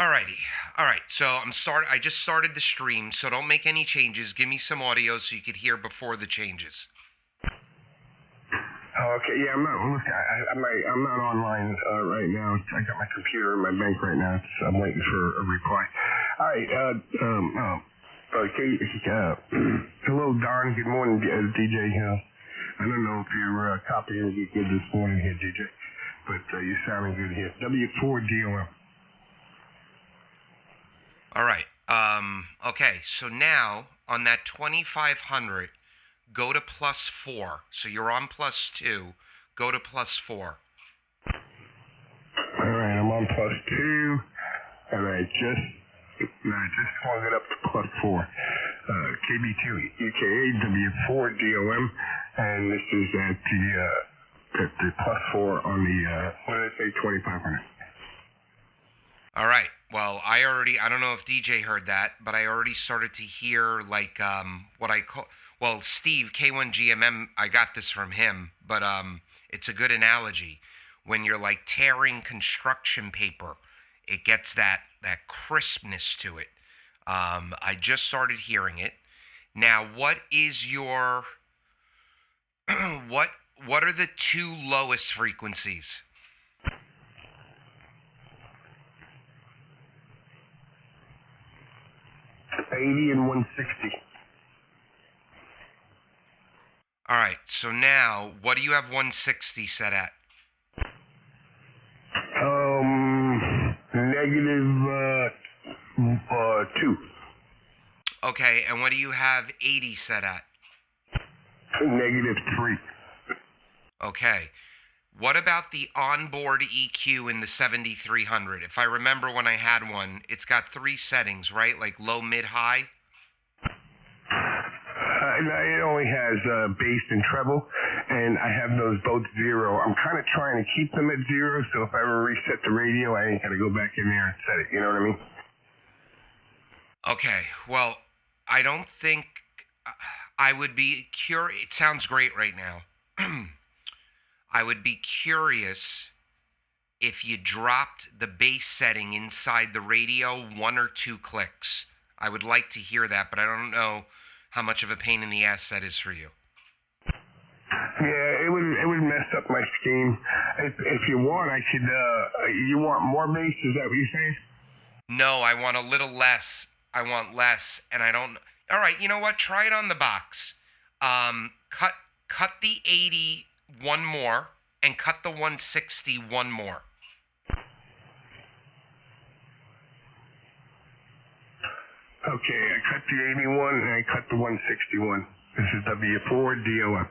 Alrighty. All right. So I just started the stream, so don't make any changes. Give me some audio so you could hear before the changes. Oh, okay. Yeah, I'm not. Look, I'm not online right now. I got my computer in my bank right now. I'm waiting for a reply. All right. Hello, Don. Good morning, DJ. I don't know if your copy is good this morning here, DJ, but you're sounding good here. W4DOM. All right. Okay. So now on that 2500, go to +4. So you're on +2. Go to +4. All right. I'm on +2, and I just swung it up to +4. KB2UKA W4DOM, and this is at the +4 on the what did I say, 2500. All right. Well, I don't know if DJ heard that, but I already started to hear like what I call, well, Steve, K1GMM, I got this from him, but it's a good analogy. When you're like tearing construction paper, it gets that crispness to it. I just started hearing it. Now, what is your what are the two lowest frequencies? 80 and 160. All right. So now, what do you have 160 set at? -2. Okay, and what do you have 80 set at? -3. Okay. What about the onboard EQ in the 7300? If I remember when I had one, it's got 3 settings, right? Like low, mid, high? It only has bass and treble, and I have those both 0. I'm kind of trying to keep them at 0, so if I ever reset the radio, I ain't got to go back in there and set it. You know what I mean? Okay. Well, I don't think I would be curious. It sounds great right now. I would be curious if you dropped the bass setting inside the radio 1 or 2 clicks. I would like to hear that, but I don't know how much of a pain in the ass that is for you. Yeah, it would mess up my scheme. If you want, I could. You want more bass? Is that what you're saying? No, I want a little less. I want less, and I don't. All right, you know what? Try it on the box. Cut the 80 one more, and cut the 160 one more. Okay, I cut the 81 and I cut the 161. This is W4DOM.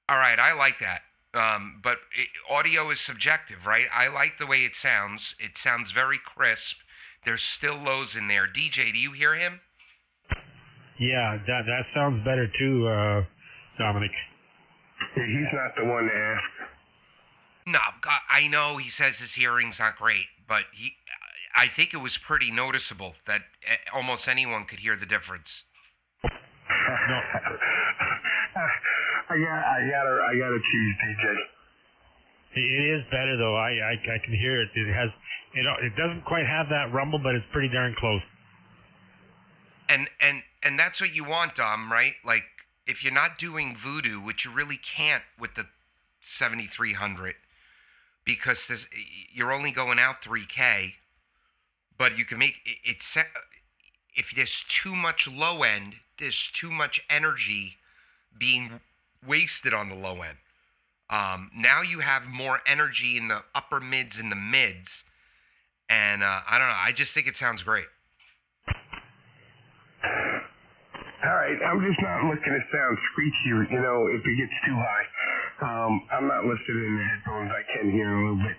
All right, I like that. But audio is subjective, right? I like the way it sounds. It sounds very crisp. There's still lows in there. DJ, do you hear him? Yeah, that sounds better too, Dominic. Yeah, he's not the one to ask. No, I know he says his hearing's not great, but I think it was pretty noticeable that almost anyone could hear the difference. No. I gotta choose DJ. It is better though. I can hear it. It doesn't quite have that rumble, but it's pretty darn close. And that's what you want, Dom, right? Like if you're not doing voodoo, which you really can't with the 7300, because you're only going out 3K, but you can make it. If there's too much low end, there's too much energy being wasted on the low end. Now you have more energy in the upper mids and the mids, and I don't know. I just think it sounds great. All right, I'm just not looking to sound screechy, if it gets too high. I'm not listening in the headphones. I can hear a little bit.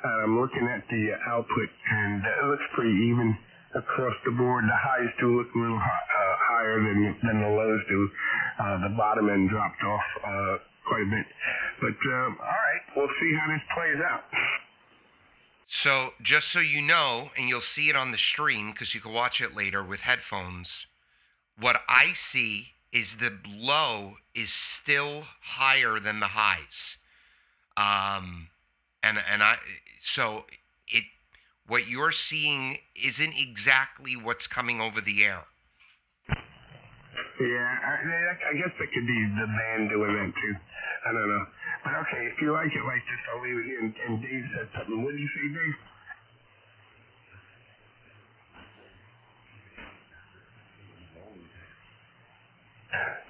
I'm looking at the output, and it looks pretty even across the board. The highs do look a little higher than the lows do. The bottom end dropped off quite a bit. But, all right, we'll see how this plays out. So, just so you know, and you'll see it on the stream, because you can watch it later with headphones, what I see is the low is still higher than the highs. So what you're seeing isn't exactly what's coming over the air. Yeah, I guess that could be the band doing that too. I don't know. But okay, if you like it like this, I'll leave it here. And Dave said something. What did you say, Dave?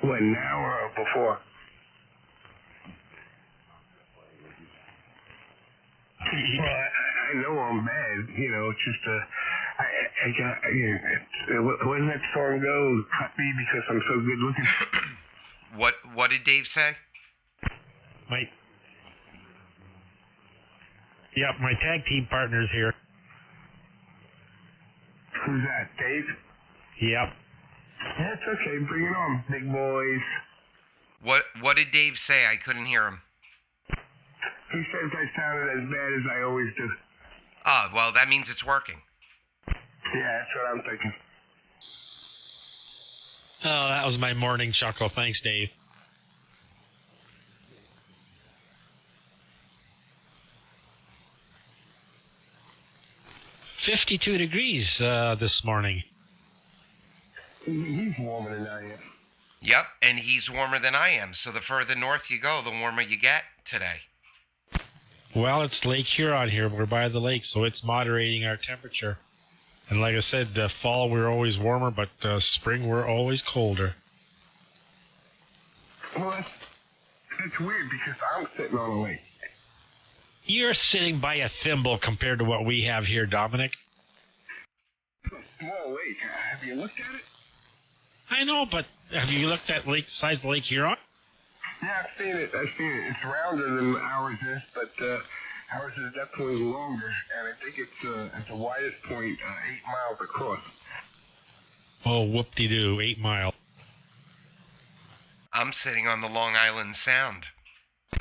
What, now or before? Well, I know I'm bad. You know, it's just I got. Wasn't that song go? Cut me because I'm so good looking. What did Dave say? My tag team partner's here. Who's that, Dave? Yep. That's okay. Bring it on, big boys. What did Dave say? I couldn't hear him. He says I sounded as bad as I always do. Oh, well, that means it's working. Yeah, that's what I'm thinking. Oh, that was my morning chuckle. Thanks, Dave. $52 degrees this morning. He's warmer than I am. Yep, and he's warmer than I am. So the further north you go, the warmer you get today. Well, it's Lake Huron here. We're by the lake, so it's moderating our temperature. And like I said, fall we're always warmer, but spring we're always colder. Well, that's weird because I'm sitting on a lake. You're sitting by a thimble compared to what we have here, Dominic. It's a small lake. Have you looked at it? I know, but have you looked at size Lake Huron? Yeah, I've seen it. It's rounder than ours is, but ours is definitely longer, and I think it's at the widest point 8 miles across. Oh, whoop-de-doo, 8 miles. I'm sitting on the Long Island Sound.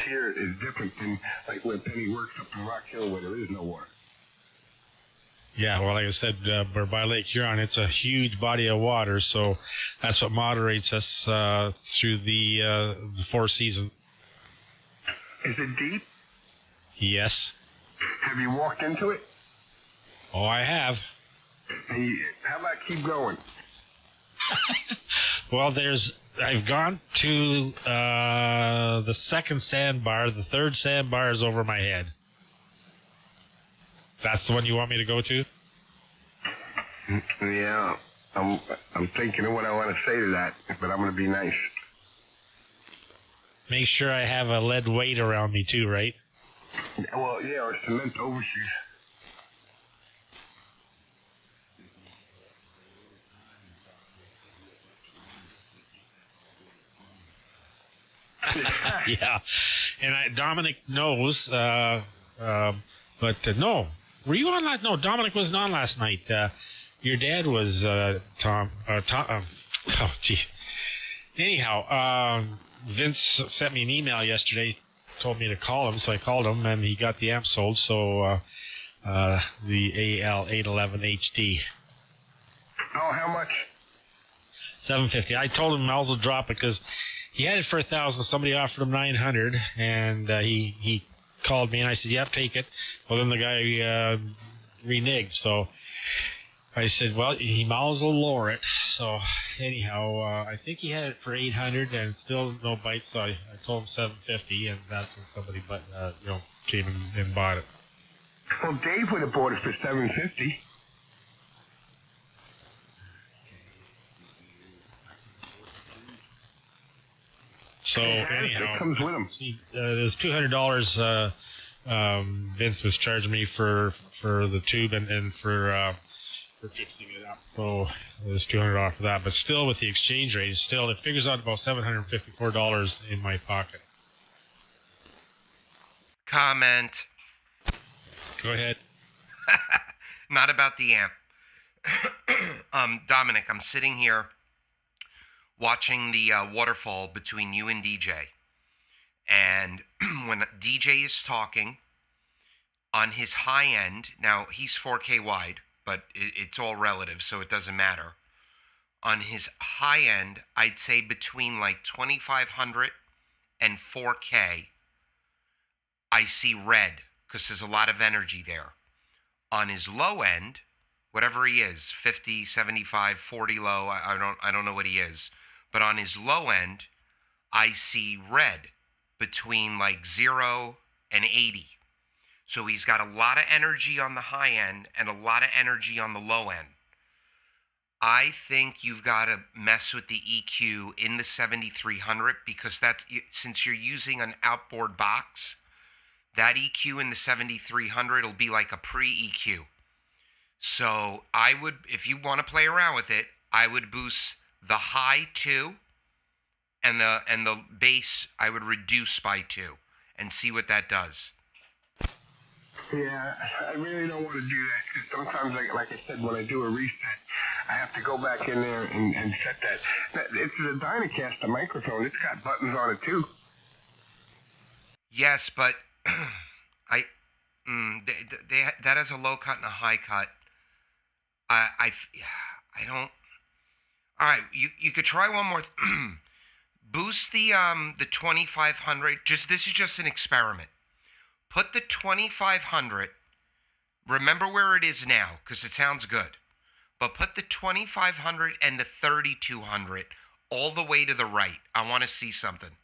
Here is different than like where Penny works up in Rock Hill where there is no water. Yeah, well, like I said, we're by Lake Huron. It's a huge body of water, so that's what moderates us through the 4 seasons. Is it deep? Yes. Have you walked into it? Oh, I have. How about keep going? Well, I've gone to the second sandbar. The third sandbar is over my head. That's the one you want me to go to? Yeah, I'm thinking of what I want to say to that, but I'm going to be nice. Make sure I have a lead weight around me too, right? Well, yeah, or cement overshoes. Yeah, and Dominic knows, but no. Were you on last? No, Dominic wasn't on last night. Your dad was Tom. Oh, gee. Anyhow, Vince sent me an email yesterday, told me to call him, so I called him, and he got the amp sold. So the AL811HD. Oh, how much? $750. I told him I'll also drop it because he had it for $1,000. Somebody offered him $900, and he called me, and I said, "Yeah, take it." Well, then the guy reneged, so I said, "Well, he might as well lower it." So anyhow, I think he had it for $800, and still no bites. So I told him $750, and that's when somebody came and bought it. Well, Dave would have bought it for $750. So anyhow, it comes with him. There's $200. Vince was charging me for the tube and for fixing it up. So there's $200 off for that. But still, with the exchange rate, it figures out about $754 in my pocket. Comment. Go ahead. Not about the amp. Dominic, I'm sitting here watching the waterfall between you and DJ. And when DJ is talking, on his high end, now he's 4K wide, but it's all relative, so it doesn't matter. On his high end, I'd say between like 2500 and 4K, I see red because there's a lot of energy there. On his low end, whatever he is, 50, 75, 40 low, I don't know what he is. But on his low end, I see red between like 0 and 80. So he's got a lot of energy on the high end and a lot of energy on the low end. I think you've got to mess with the EQ in the 7300 because since you're using an outboard box, that EQ in the 7300 will be like a pre-EQ. So I would, if you want to play around with it, I would boost the high 2 and the bass I would reduce by 2 and see what that does. Yeah, I really don't want to do that because sometimes, like I said, when I do a reset, I have to go back in there and set that. It's a Dynacast, microphone. It's got buttons on it too. Yes, but that has a low cut and a high cut. I don't. All right, you could try one more. Boost the 2500. This is just an experiment. Put the 2500. Remember where it is now, because it sounds good. But put the 2500 and the 3200 all the way to the right. I want to see something.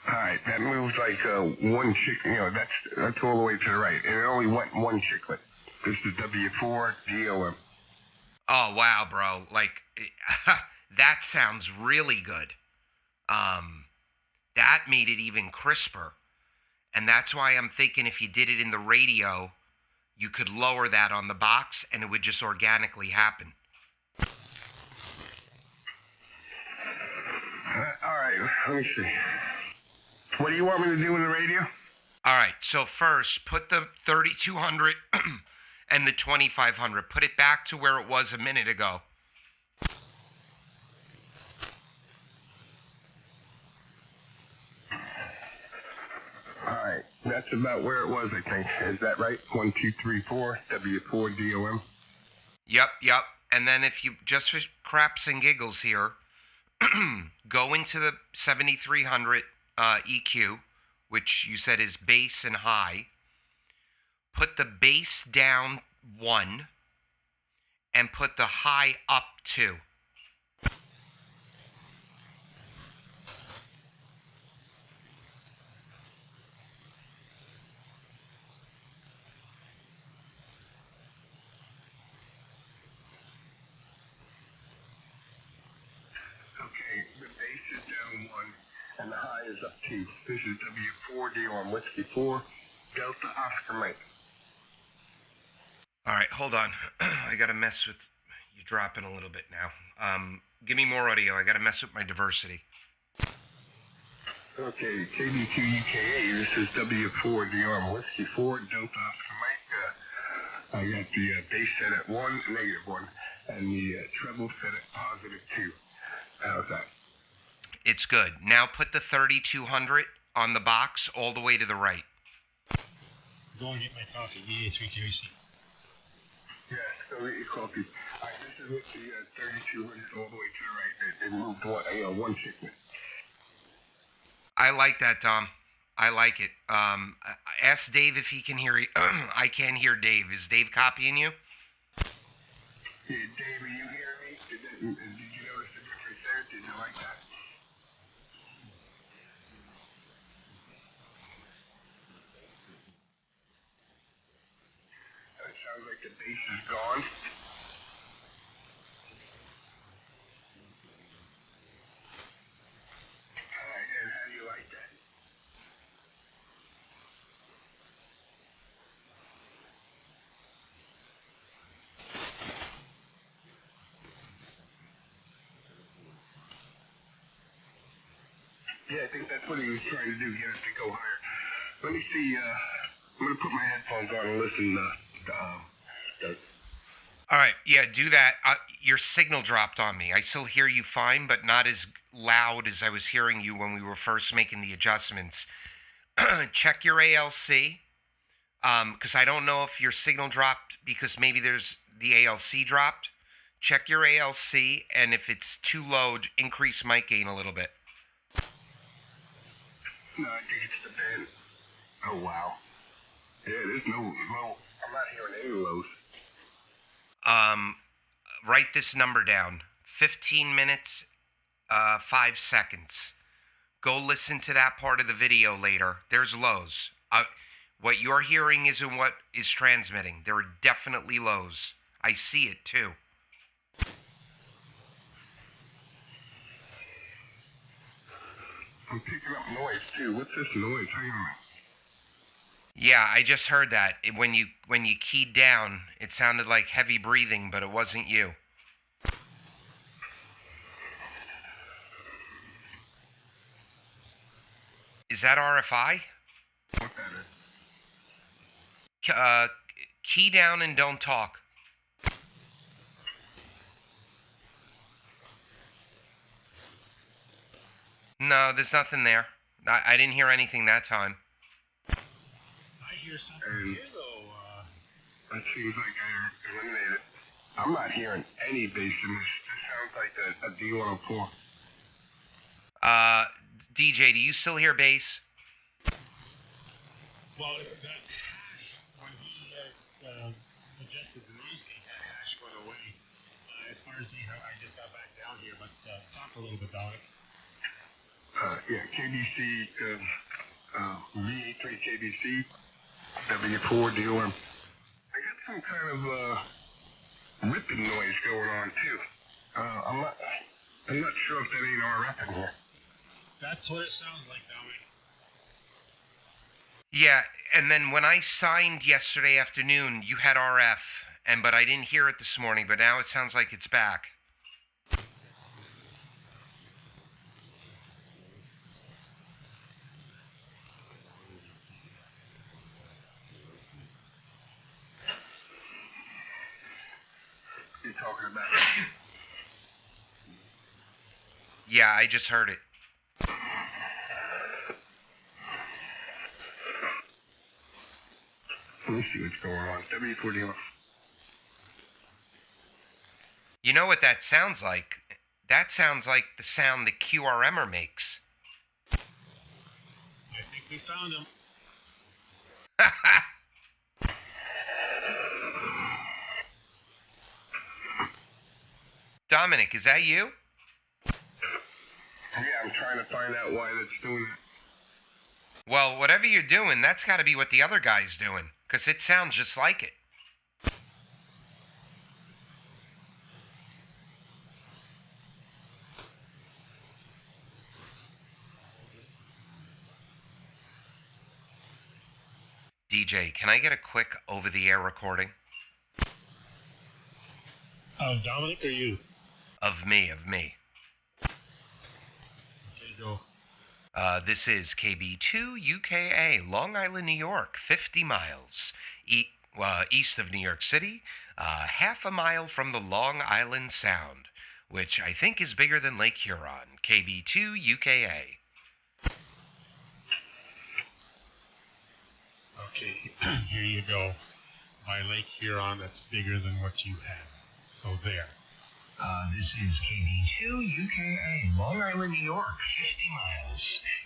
All right, that moves like one chick. That's all the way to the right, and it only went one chiclet. This is W4 DOM. Oh wow, bro! Like that sounds really good. That made it even crisper, and that's why I'm thinking if you did it in the radio, you could lower that on the box, and it would just organically happen. All right, let me see. What do you want me to do in the radio? All right, so first, put the 3200 and the 2500. Put it back to where it was a minute ago. All right, that's about where it was, I think. Is that right? 1, 2, 3, 4, W4 DOM? Yep. And then if you, just for craps and giggles here, go into the 7300 EQ, which you said is bass and high. Put the bass down 1 and put the high up 2. Okay, the bass is down 1 and the high is up 2. This is W4 DOM, Whiskey 4, Delta Oscar Mike. All right, hold on. I got to mess with you dropping a little bit now. Give me more audio. I got to mess with my diversity. Okay, KB2UKA, this is W4 DOM, Whiskey 4, Delta Oscar Mike. I got the bass set at 1, -1, and the treble set at +2. How's that? It's good. Now put the 3200 on the box all the way to the right. Go and get my coffee. EA3QC. Yeah, so get your coffee. All right, this is with the 3200 all the way to the right. It moved one shipment. I like that, Tom. I like it. Ask Dave if he can hear you. I can't hear Dave. Is Dave copying you? Yeah, Dave, are you hearing me? Did you notice the difference there? Did you like that? It sounds like the bass is gone. Alright, and how do you like that? Yeah, I think that's what he was trying to do, get us to go higher. Let me see, I'm going to put my headphones on and listen to All right. Yeah, do that. Your signal dropped on me. I still hear you fine, but not as loud as I was hearing you when we were first making the adjustments. Check your ALC, because I don't know if your signal dropped because maybe there's the ALC dropped. Check your ALC, and if it's too low, increase mic gain a little bit. No, I think it's the band. Oh, wow. Yeah, there's no low. I'm not hearing any lows. Write this number down. 15 minutes, 5 seconds. Go listen to that part of the video later. There's lows. What you're hearing isn't what is transmitting. There are definitely lows. I see it too. I'm picking up noise too. What's this noise? Hang on. Yeah, I just heard that. When you keyed down, it sounded like heavy breathing, but it wasn't you. Is that RFI? What that is? Key down and don't talk. No, there's nothing there. I didn't hear anything that time. I hear something here, though. That seems like I eliminated it. I'm not hearing any bass in this. This sounds like a D104. DJ, do you still hear bass? Well, that hash, when he adjusted the noise gate, that hash went away. As far as I just got back down here, but talk a little bit about it. Yeah, KBC, V83 KBC, W4 DOM. I got some kind of ripping noise going on too. I'm not sure if that ain't RF in here. That's what it sounds like, Dominic. Yeah, and then when I signed yesterday afternoon, you had RF, but I didn't hear it this morning, but now it sounds like it's back. You're talking about? Yeah, I just heard it. Let me see what's going on. W4 You know what that sounds like? That sounds like the sound the QRMer makes. I think we found him. Dominic, is that you? Yeah, I'm trying to find out why that's doing it. Well, whatever you're doing, that's got to be what the other guy's doing, because it sounds just like it. DJ, can I get a quick over-the-air recording? Dominic or you? Of me. Okay, go. This is KB2UKA, Long Island, New York, 50 miles east of New York City, half a mile from the Long Island Sound, which I think is bigger than Lake Huron, KB2UKA. Okay, here you go. My Lake Huron, that's bigger than what you have. So there. This is KB2UKA, Long Island, New York, 50 miles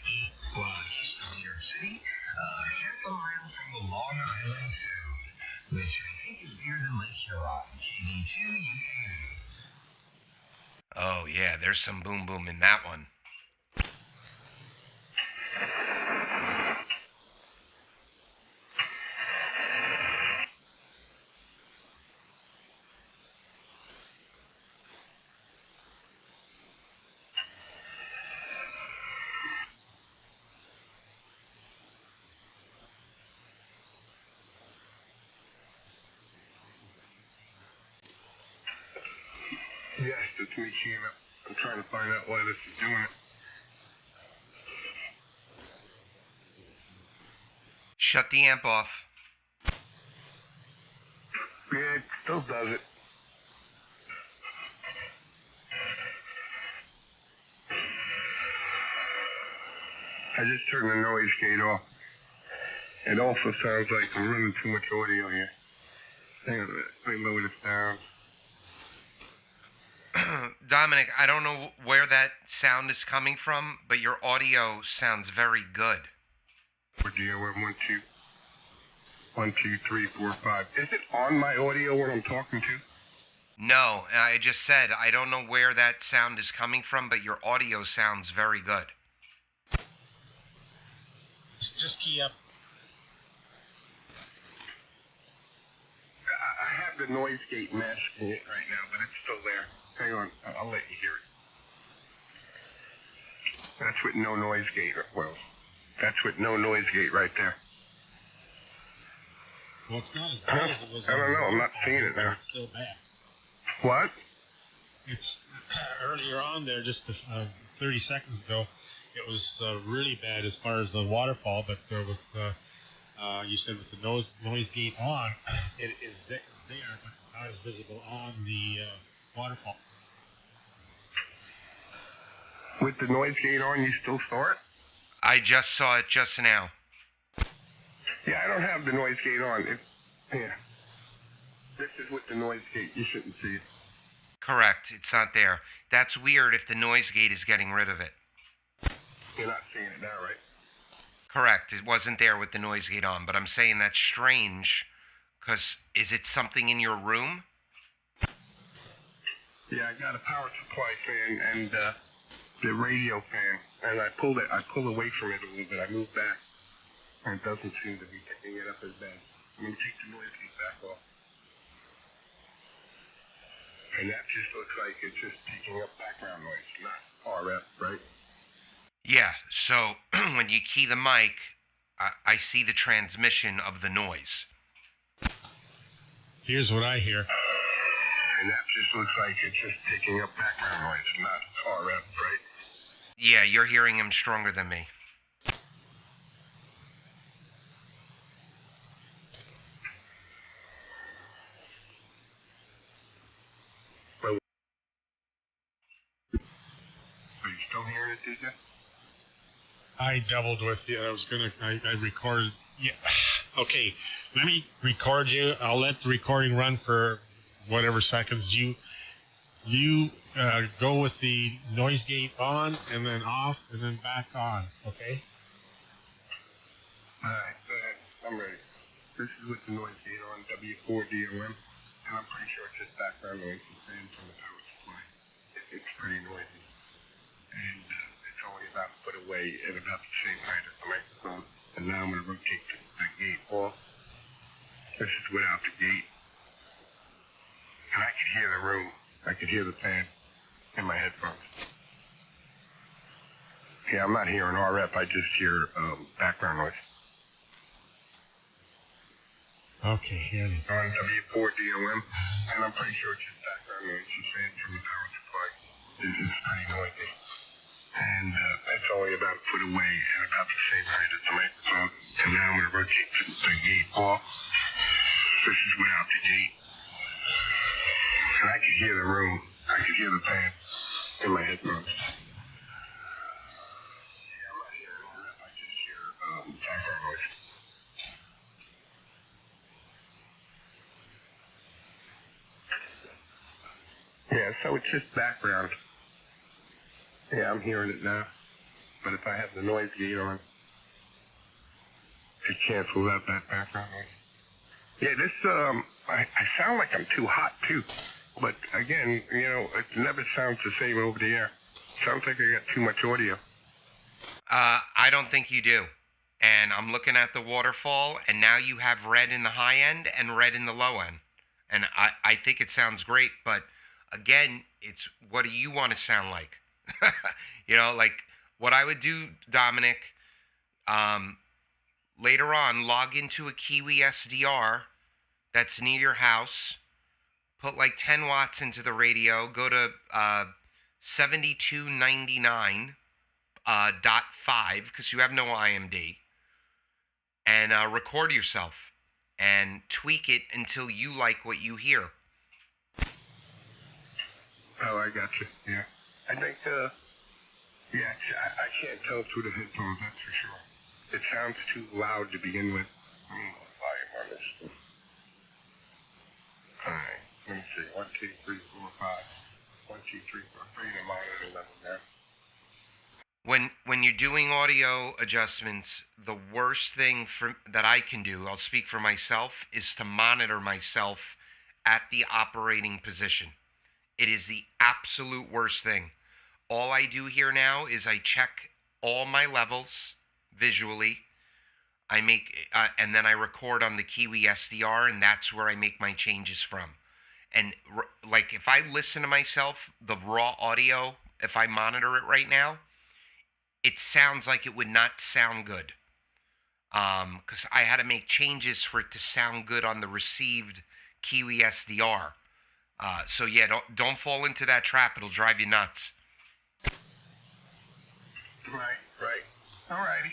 east of New York City, half a mile from the Long Island Sound, which I think is bigger than Lake Huron, KB2UKA. Oh, yeah, there's some boom boom in that one. Yes, it's me, Sheena. I'm trying to find out why this is doing it. Shut the amp off. Yeah, it still does it. I just turned the noise gate off. It also sounds like I'm running too much audio here. Hang on a minute. Let me lower this down. Dominic, I don't know where that sound is coming from, but your audio sounds very good. For DOM 1, 2, 1, 2, 3, 4, 5. Is it on my audio when I'm talking to? No, I just said I don't know where that sound is coming from, but your audio sounds very good. Just key up. I have the noise gate masking it right now, but it's still there. Hang on, I'll let you hear it. That's with no noise gate. Well, that's with no noise gate right there. Well, it's not as bad as it was. I don't know. I'm not seeing it now. It's still bad. What? It's earlier on there, just 30 seconds ago, it was really bad as far as the waterfall. But with you said with the noise gate on, it is there, but not as visible on the waterfall. With the noise gate on, you still saw it? I just saw it just now. Yeah, I don't have the noise gate on. Yeah. This is with the noise gate. You shouldn't see it. Correct. It's not there. That's weird if the noise gate is getting rid of it. You're not seeing it now, right? Correct. It wasn't there with the noise gate on, but I'm saying that's strange because is it something in your room? Yeah, I got a power supply fan and the radio fan, and I pulled away from it a little bit. I moved back, and it doesn't seem to be picking it up as bad. I'm going to take the noise gate back off. And that just looks like it's just picking up background noise, not RF, right? Yeah, so when you key the mic, I see the transmission of the noise. Here's what I hear. And that just looks like it's just picking up background noise, not RF, right? Yeah, you're hearing him stronger than me. Well, are you still hearing it, DJ? I doubled with you. I recorded. Yeah. Okay. Let me record you. I'll let the recording run for whatever seconds. You go with the noise gate on and then off and then back on. Okay. All right. Go ahead. I'm ready. This is with the noise gate on W4DOM, and I'm pretty sure it's just background noise and fans from the power supply. It's pretty noisy. And it's only about a foot away at about the same height as the microphone. And now I'm going to rotate the gate off. This is without the gate. And I could hear the room. I could hear the fan in my headphones. Yeah, I'm not hearing RF. I just hear background noise. Okay, here it is. On W4DOM, and I'm pretty sure it's just background noise. Just fans from the power supply. This is pretty noisy. And it's only about a foot away and about the same height as the microphone. And now I'm going to rotate the gate off. This is without the gate. And I could hear the room. I could hear the fan in my headphones. Yeah, I'm not hearing RF. I just hear background noise. Yeah, so it's just background. Yeah, I'm hearing it now. But if I have the noise gate on, it cancels out that background noise. Yeah, this, I sound like I'm too hot, too. But, again, you know, it never sounds the same over the air. Sounds like I got too much audio. I don't think you do. And I'm looking at the waterfall, and now you have red in the high end and red in the low end. And I think it sounds great, but, again, it's what do you want to sound like? You know, like what I would do, Dominic, later on, log into a Kiwi SDR that's near your house, put like 10 watts into the radio, go to 7299.5 because you have no IMD, and record yourself and tweak it until you like what you hear. Oh, I got you. Yeah. I think, yeah, I can't tell through the headphones, that's for sure. It sounds too loud to begin with. Volume on this. Alright, let me see. 1, 2, 3, 4, 5. 1, 2, 3, 4. I'm bringing the monitor level now. When you're doing audio adjustments, the worst thing that I can do, I'll speak for myself, is to monitor myself at the operating position. It is the absolute worst thing. All I do here now is I check all my levels visually. I make and then I record on the Kiwi SDR, and that's where I make my changes from. And like if I listen to myself, the raw audio, if I monitor it right now, it sounds like it would not sound good. Because I had to make changes for it to sound good on the received Kiwi SDR. So yeah, don't fall into that trap. It'll drive you nuts. Right. Alrighty.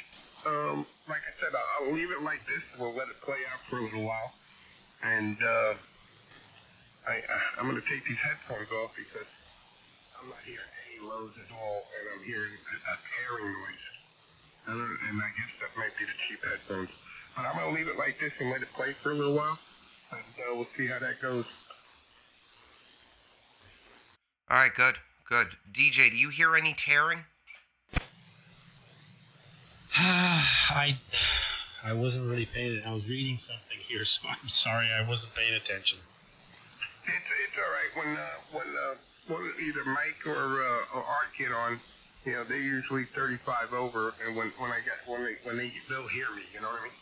Like I said, I'll leave it like this. We'll let it play out for a little while. And I'm going to take these headphones off because I'm not hearing any lows at all, and I'm hearing a tearing noise. And I guess that might be the cheap headphones. But I'm going to leave it like this and let it play for a little while, and we'll see how that goes. All right, good. DJ, do you hear any tearing? I wasn't really paying it. I was reading something here, so I'm sorry I wasn't paying attention. It's all right when either Mike or Art get on. You know, they're usually 35 over, and when they'll hear me. You know what I mean?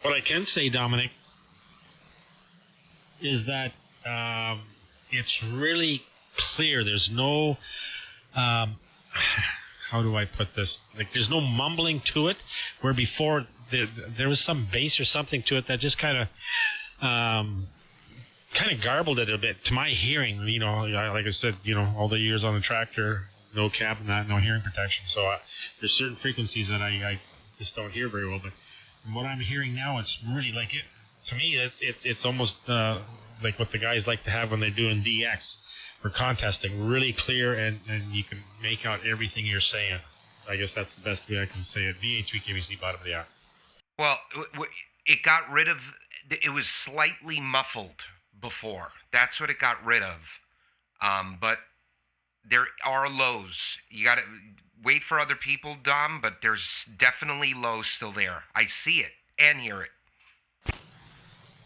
What I can say, Dominic, is that it's really clear. There's no how do I put this? Like, there's no mumbling to it, where before there was some bass or something to it that just kind of garbled it a bit to my hearing. You know, like I said, you know, all the years on the tractor, no cab and that, no hearing protection. So there's certain frequencies that I just don't hear very well. But from what I'm hearing now, it's really like it. To me, it's almost like what the guys like to have when they're doing DX for contesting, really clear, and you can make out everything you're saying. I guess that's the best way I can say it. VH3 KBC, bottom of the hour. Well, it got rid of. It was slightly muffled before. That's what it got rid of. But there are lows. You got to wait for other people, Dom. But there's definitely lows still there. I see it and hear it.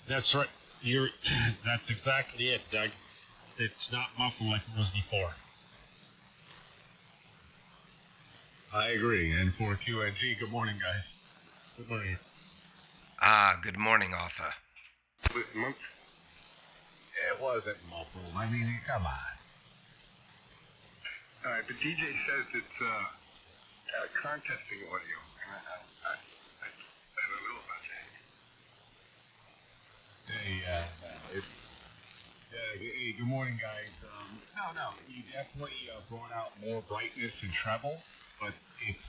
That's right. That's exactly it, Doug. It's not muffled like it was before. I agree. And for QNG, good morning, guys. Good morning. Good morning, Arthur. It wasn't muffled. I mean, come on. All right, but DJ says it's contesting audio, and I don't know about that. Hey, good morning, guys. No, you definitely brought out more brightness and treble, but it's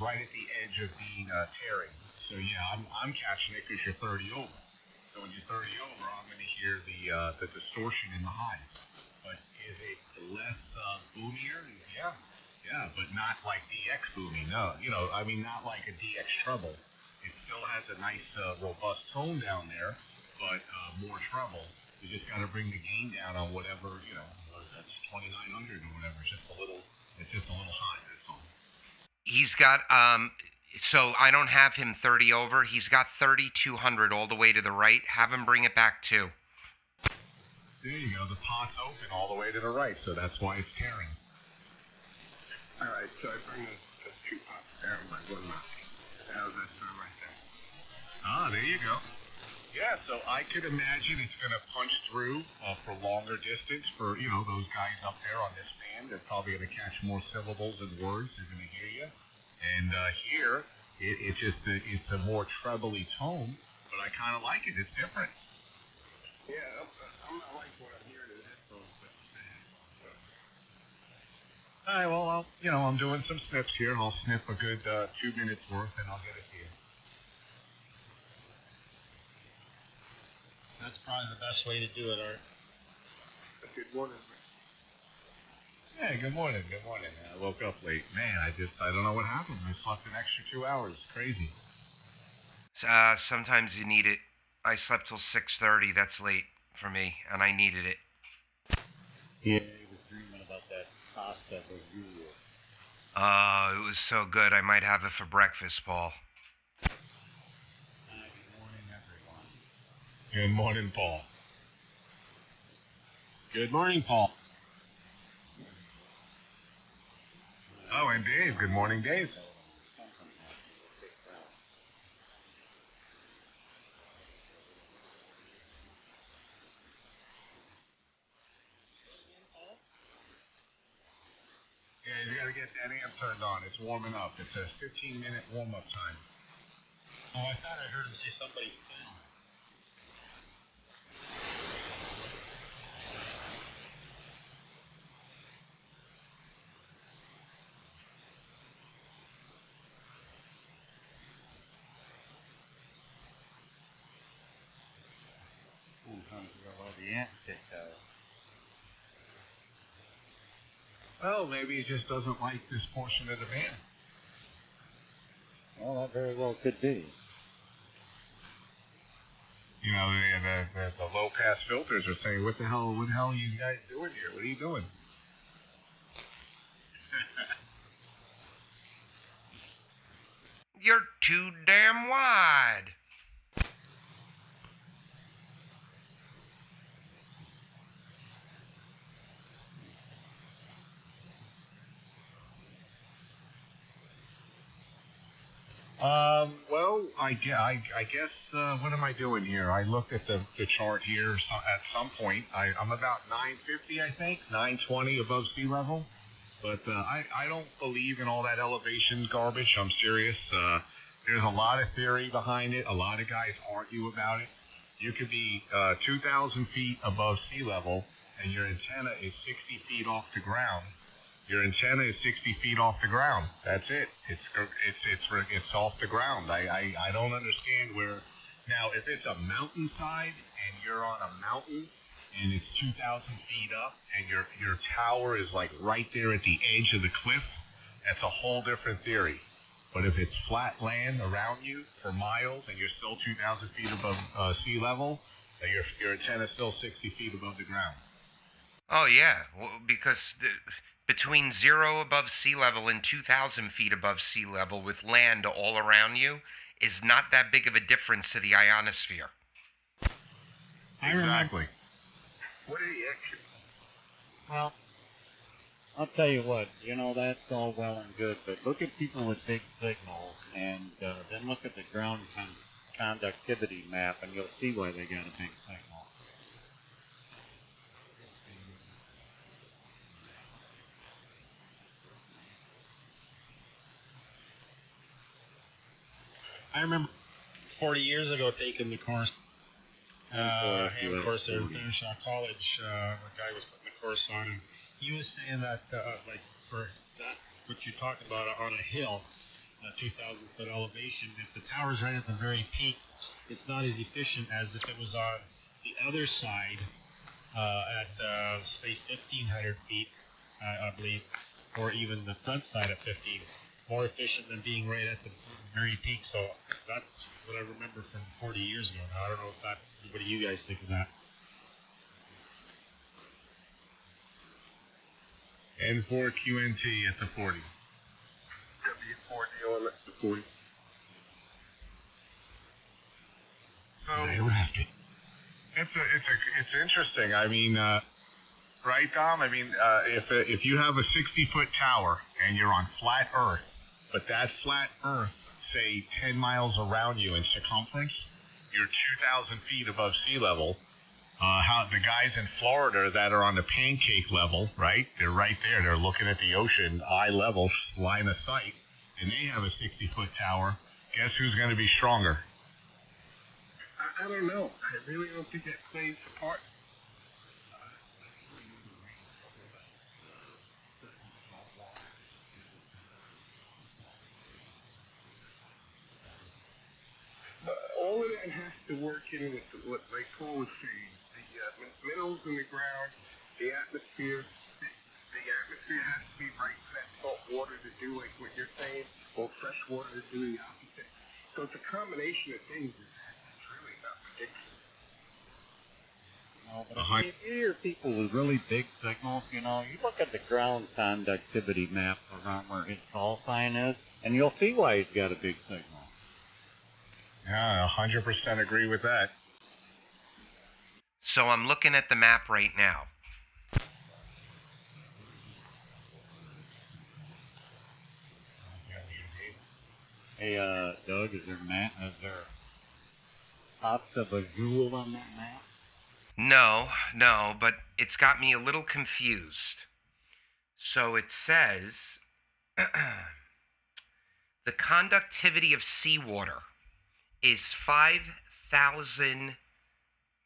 right at the edge of being tearing. So yeah, I'm catching it because you're 30 over. So when you're 30 over, I'm going to hear the distortion in the highs. But is it less boomier? Yeah, but not like DX booming. No, I mean, not like a DX treble. It still has a nice robust tone down there, but more treble. You just got to bring the gain down on whatever, that's 2900 or whatever. It's just a little high. That's all. He's got so I don't have him 30 over. He's got 3200 all the way to the right. Have him bring it back too. There you go. The pot's open all the way to the right, so that's why it's tearing. All right, so I bring the two pots down by one knock. How's that sound right there? There you go. Yeah, so I could imagine it's going to punch through for longer distance for, those guys up there on this band. They're probably going to catch more syllables and words. They're going to hear you. And here, it's a more trebly tone, but I kind of like it. It's different. Yeah, I'm not like what I'm hearing in the headphones, but all right, well, I'm doing some snips here. I'll snip a good 2 minutes worth, and I'll get it to you. That's probably the best way to do it, Art. Good morning. Yeah, good morning. I woke up late. Man, I don't know what happened. I slept an extra 2 hours. Crazy. Sometimes you need it. I slept till 6:30. That's late for me, and I needed it. Yeah, he was dreaming about that pasta for you. It was so good. I might have it for breakfast, Paul. Good morning, everyone. Good morning, Paul. Good morning, Paul. Oh, and Dave. Good morning, Dave. Yeah, you gotta get that amp turned on. It's warming up. It's a 15-minute warm-up time. Oh, I thought I heard him say somebody fell. Well, maybe he just doesn't like this portion of the band. Well, that very well could be. You know, the low-pass filters are saying, what the hell are you guys doing here? What are you doing? You're too damn wide. Well, I guess what am I doing here? I looked at the chart here at some point. I'm about 950, I think, 920 above sea level. But I don't believe in all that elevation garbage. I'm serious. There's a lot of theory behind it. A lot of guys argue about it. You could be 2,000 feet above sea level, and your antenna is 60 feet off the ground. Your antenna is 60 feet off the ground. That's it. It's off the ground. I don't understand where. Now, if it's a mountainside and you're on a mountain and it's 2,000 feet up and your tower is like right there at the edge of the cliff, that's a whole different theory. But if it's flat land around you for miles and you're still 2,000 feet above sea level, your antenna is still 60 feet above the ground. Oh, yeah. Well, because between 0 above sea level and 2,000 feet above sea level with land all around you is not that big of a difference to the ionosphere. Exactly. What are the extras? Well, I'll tell you what, that's all well and good, but look at people with big signals, and then look at the ground conductivity map, and you'll see why they got a big signal. I remember 40 years ago taking the course, hand course there in Fanshawe College. The guy was putting the course on, and he was saying that, like, for that, what you're talking about on a hill, 2,000 foot elevation, if the tower's right at the very peak, it's not as efficient as if it was on the other side at, say, 1,500 feet, I believe, or even the front side at 15. More efficient than being right at the very peak. So that's what I remember from 40 years ago. Now, I don't know if that, what do you guys think of that? N4QNT at the 40. W4D on the 40. So it's interesting. I mean, right, Dom? I mean, if you have a 60-foot tower and you're on flat Earth, but that flat Earth, say 10 miles around you in circumference, you're 2,000 feet above sea level. How the guys in Florida that are on the pancake level, right? They're right there. They're looking at the ocean, eye level, line of sight, and they have a 60-foot tower. Guess who's going to be stronger? I don't know. I really don't think that plays a part. But all of that has to work in with what like Paul was saying. The minerals in the ground, the atmosphere. The atmosphere has to be right for that salt water to do like what you're saying, or fresh water to do the opposite. So it's a combination of things. It's really not predictable. No, but if you hear people with really big signals, you look at the ground conductivity map around where his call sign is, and you'll see why he's got a big signal. Yeah, 100% agree with that. So I'm looking at the map right now. Hey, Doug, is there pops of a jewel on that map? No, but it's got me a little confused. So it says the conductivity of seawater is 5,000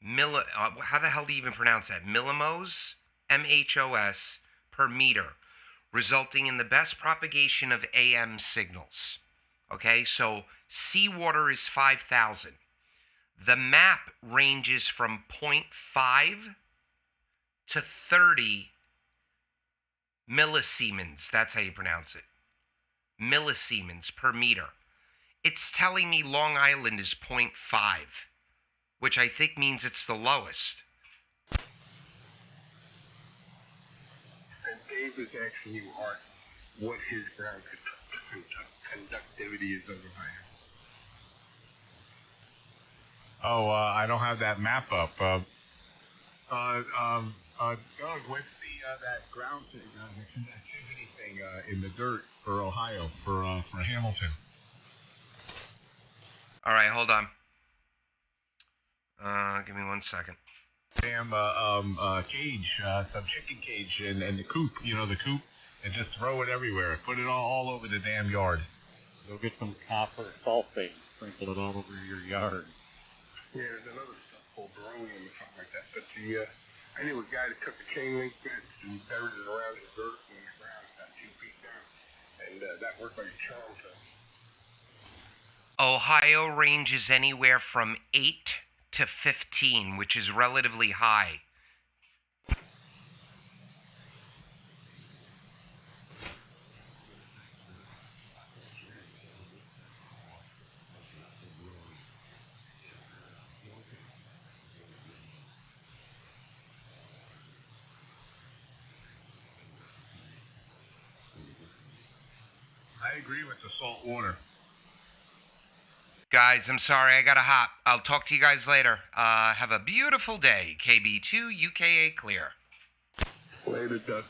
how the hell do you even pronounce that? Millimos, MHOS per meter, resulting in the best propagation of AM signals. Okay, so seawater is 5,000. The map ranges from 0.5 to 30 millisiemens. That's how you pronounce it. Millisiemens per meter. It's telling me Long Island is 0.5, which I think means it's the lowest. And Dave is asking you, Art, what his ground conductivity is over here. Oh, I don't have that map up. Doug, what's that ground thing, the conductivity thing in the dirt for Ohio, for Hamilton? All right, hold on. Give me 1 second. Damn cage, some chicken cage and the coop, the coop, and just throw it everywhere. Put it all over the damn yard. Go get some copper sulfate and sprinkle it all over your yard. Yeah, there's another stuff called beryllium or something like that. But I knew a guy that took a chain link fence and buried it around his vertical in the ground about 2 feet down. And that worked like a charm to him. Ohio ranges anywhere from 8 to 15, which is relatively high. I agree with the salt water. Guys, I'm sorry, I gotta hop. I'll talk to you guys later. Have a beautiful day. KB2UKA clear. Later, Doug.